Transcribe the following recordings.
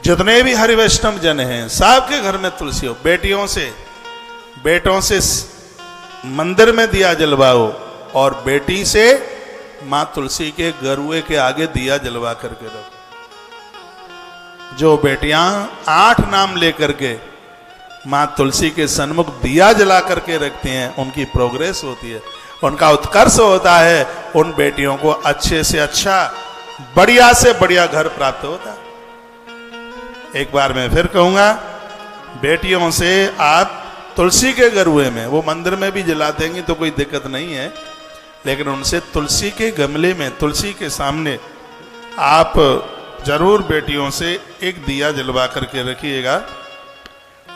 जितने भी हरि वैष्णव जन हैं सबके घर में तुलसी हो। बेटों से मंदिर में दिया जलवाओ और बेटी से माँ तुलसी के गरुए के आगे दिया जलवा करके रखो। जो बेटियां 8 नाम लेकर के माँ तुलसी के सन्मुख दिया जला करके रखती हैं उनकी प्रोग्रेस होती है, उनका उत्कर्ष होता है। उन बेटियों को अच्छे से अच्छा, बढ़िया से बढ़िया घर प्राप्त होता है। एक बार मैं फिर कहूंगा, बेटियों से आप तुलसी के गरुए में, वो मंदिर में भी जला देंगी तो कोई दिक्कत नहीं है, लेकिन उनसे तुलसी के गमले में, तुलसी के सामने आप जरूर बेटियों से एक दिया जलवा करके रखिएगा।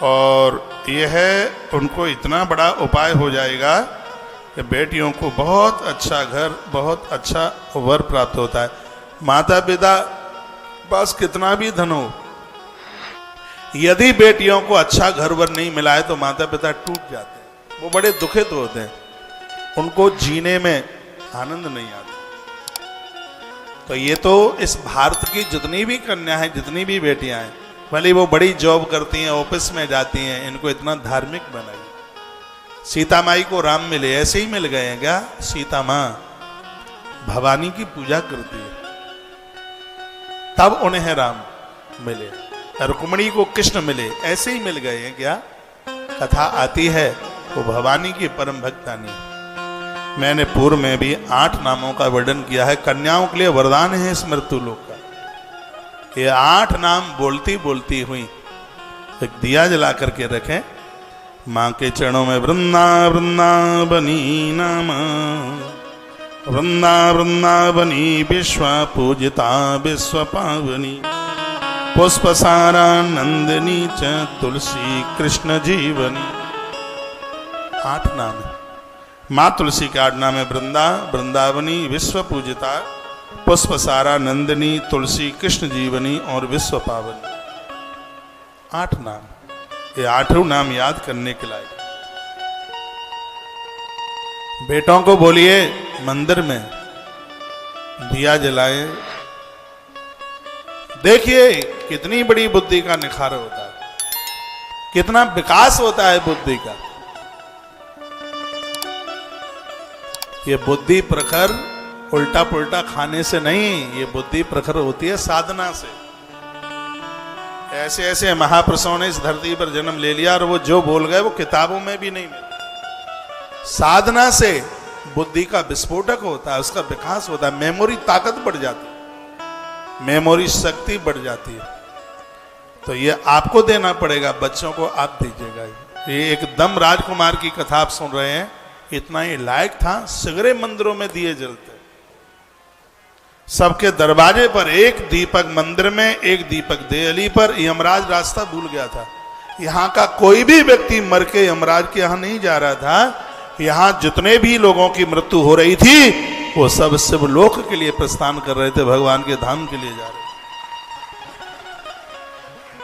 और यह उनको इतना बड़ा उपाय हो जाएगा कि बेटियों को बहुत अच्छा घर, बहुत अच्छा वर प्राप्त होता है। माता पिता पास कितना भी धन हो, यदि बेटियों को अच्छा घर वर नहीं मिला है तो माता पिता टूट जाते हैं, वो बड़े दुखित होते हैं, उनको जीने में आनंद नहीं आता। तो ये तो इस भारत की जितनी भी कन्या है, जितनी भी बेटियां हैं, भले वो बड़ी जॉब करती हैं, ऑफिस में जाती हैं, इनको इतना धार्मिक बनाइए। सीता माई को राम मिले, ऐसे ही मिल गए हैं क्या? सीता माँ भवानी की पूजा करती है तब उन्हें राम मिले। रुक्मिणी को कृष्ण मिले, ऐसे ही मिल गए हैं क्या? कथा आती है वो भवानी की परम भक्तानी। मैंने पूर्व में भी 8 नामों का वर्णन किया है। कन्याओं के लिए वरदान है इस मृत्यु लोक का। ये 8 नाम बोलती बोलती हुई एक दिया जला करके रखें। माँ के चरणों में वृंदावनी नाम, वृंदावनी विश्व पूजिता विश्व पावनी, पुष्पसारा नंदिनी च तुलसी कृष्ण जीवनी। 8 नाम है माँ तुलसी के। 8 नाम है वृंदावनी, विश्व पूजिता, पुष्पसारा नंदिनी, तुलसी कृष्ण जीवनी और विश्व पावनी। 8 नाम, ये 8 नाम याद करने के लायक। बेटों को बोलिए मंदिर में दिया जलाएं। देखिए कितनी बड़ी बुद्धि का निखार होता है, कितना विकास होता है बुद्धि का। ये बुद्धि प्रखर उल्टा पुल्टा खाने से नहीं, ये बुद्धि प्रखर होती है साधना से। ऐसे ऐसे महापुरुषों ने इस धरती पर जन्म ले लिया और वो जो बोल गए वो किताबों में भी नहीं मिला। साधना से बुद्धि का विस्फोटक होता है, उसका विकास होता है, मेमोरी ताकत बढ़ जाती है, मेमोरी शक्ति बढ़ जाती है। तो ये आपको देना पड़ेगा, बच्चों को आप दीजिएगा। ये एकदम राजकुमार की कथा आप सुन रहे हैं, इतना ही लायक था। सगरे मंदिरों में दिए जलते, सबके दरवाजे पर एक दीपक मंदिर में, एक दीपक देहली पर। यमराज रास्ता भूल गया था। यहाँ का कोई भी व्यक्ति मर के यमराज के यहाँ नहीं जा रहा था। यहाँ जितने भी लोगों की मृत्यु हो रही थी वो सब शिवलोक के लिए प्रस्थान कर रहे थे, भगवान के धाम के लिए जा रहे थे।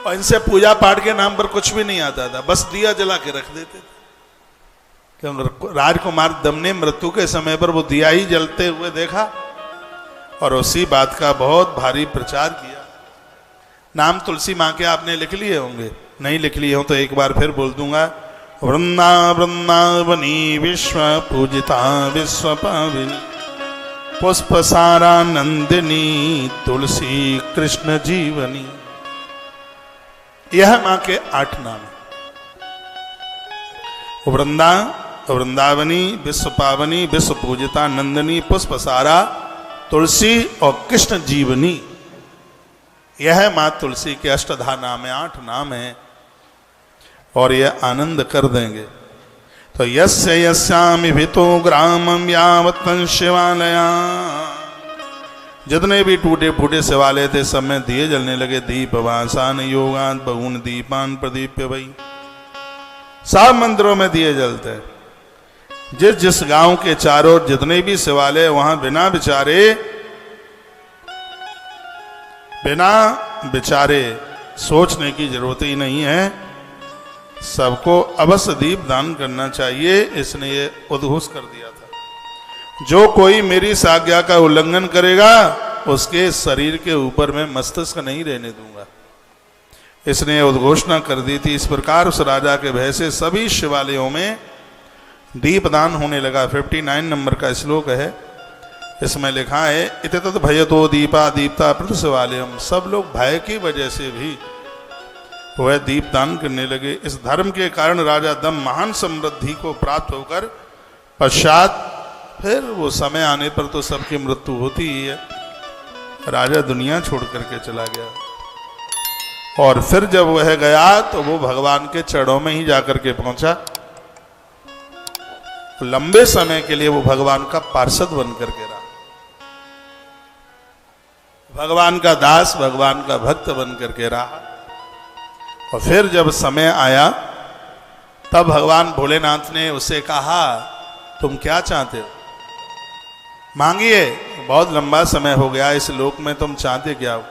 और इनसे पूजा पाठ के नाम पर कुछ भी नहीं आता था, बस दिया जला के रख देते थे। राजकुमार दम ने मृत्यु के समय पर वो दिया ही जलते हुए देखा और उसी बात का बहुत भारी प्रचार किया। नाम तुलसी माँ के आपने लिख लिए होंगे, नहीं लिख लिए हो तो एक बार फिर बोल दूंगा। वृंदावनी विश्व पूजिता विश्व पाविनी, पुष्पसारा नंदिनी, तुलसी कृष्ण जीवनी। यह माँ के 8 नाम है। वृंदावनी, विश्व पावनी, विश्व पूजिता, नंदिनी, पुष्पसारा, तुलसी और कृष्ण जीवनी। यह माँ तुलसी के अष्टधा नाम है, 8 नाम है और यह आनंद कर देंगे। तो यस्य यस्यामि भितो ग्रामम यावत्तं शिवालया, जितने भी टूटे फूटे शिवालय थे सब में दिए जलने लगे। दीपवासान योगान बहून दीपान प्रदीप्य वही, सब मंदिरों में दिए जलते। जिस जिस गांव के चारों जितने भी शिवालय, वहां बिना विचारे सोचने की जरूरत ही नहीं है, सबको अवश्य दीप दान करना चाहिए। इसने ये उद्घोष कर दिया था, जो कोई मेरी इस आज्ञा का उल्लंघन करेगा उसके शरीर के ऊपर मैं मस्तिष्क नहीं रहने दूंगा। इसने उद्घोषणा कर दी थी। इस प्रकार उस राजा के भय से सभी शिवालयों में दीपदान होने लगा। 59 नंबर का श्लोक है, इसमें लिखा है इतत भयतो दीपा दीप्ता प्रति शिवालयम। सब लोग भय की वजह से भी वह दीपदान करने लगे। इस धर्म के कारण राजा दम महान समृद्धि को प्राप्त होकर पश्चात फिर वो समय आने पर तो सबकी मृत्यु होती ही है, राजा दुनिया छोड़ करके चला गया। और फिर जब वह गया तो वो भगवान के चरणों में ही जाकर के पहुंचा। लंबे समय के लिए वो भगवान का पार्षद बन करके रहा, भगवान का दास, भगवान का भक्त बन करके रहा। और फिर जब समय आया तब भगवान भोलेनाथ ने उससे कहा तुम क्या चाहते हो, मांगिए, बहुत लंबा समय हो गया इस लोक में, तुम चाहते क्या हो।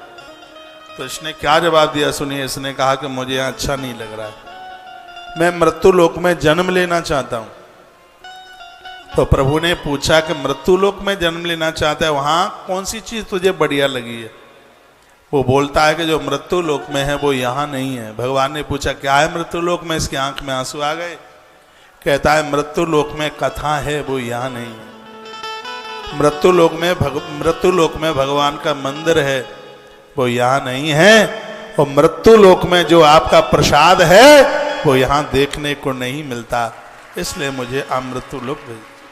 तो इसने क्या जवाब दिया सुनिए। इसने कहा कि मुझे यहाँ अच्छा नहीं लग रहा है, मैं मृत्यु लोक में जन्म लेना चाहता हूँ। तो प्रभु ने पूछा कि मृत्यु लोक में जन्म लेना चाहता है, वहां कौन सी चीज तुझे बढ़िया लगी है। वो बोलता है कि जो मृत्यु लोक में है वो यहाँ नहीं है। भगवान ने पूछा क्या है मृत्यु लोक में, इसकी आंख में आंसू आ गए। कहता है मृत्यु लोक में कथा है वो यहाँ नहीं है। मृत्यु लोक में भगवान का मंदिर है वो यहाँ नहीं है। और मृत्यु लोक में जो आपका प्रसाद है वो यहाँ देखने को नहीं मिलता, इसलिए मुझे आप मृत्यु लोक भेज।